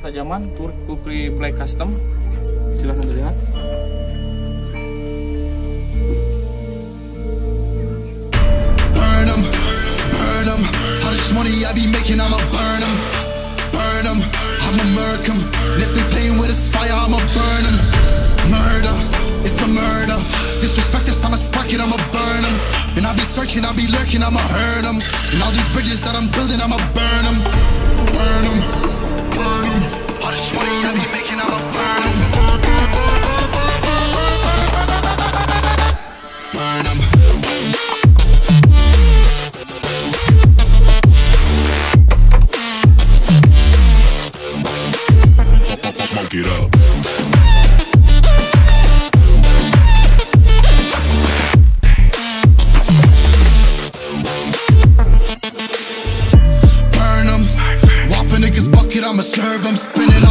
ketajaman Kukri Play Custom. Silahkan dilihat. Burn 'em, how much money I be making, I'ma burn 'em, I'ma murk 'em, and if they playing with this fire, I'ma burn 'em. Murder, it's a murder, disrespect us, I'ma spark it, I'ma burn 'em. And I'll be searching, I'll be lurking, I'ma hurt 'em. And all these bridges that I'm building, I'ma burn 'em. Burn 'em, burn 'em, how much money I be making, I'ma burn 'em. Burn 'em. Smoke it up. Burn 'em. Whop a nigga's bucket, I'ma serve 'em. Spin it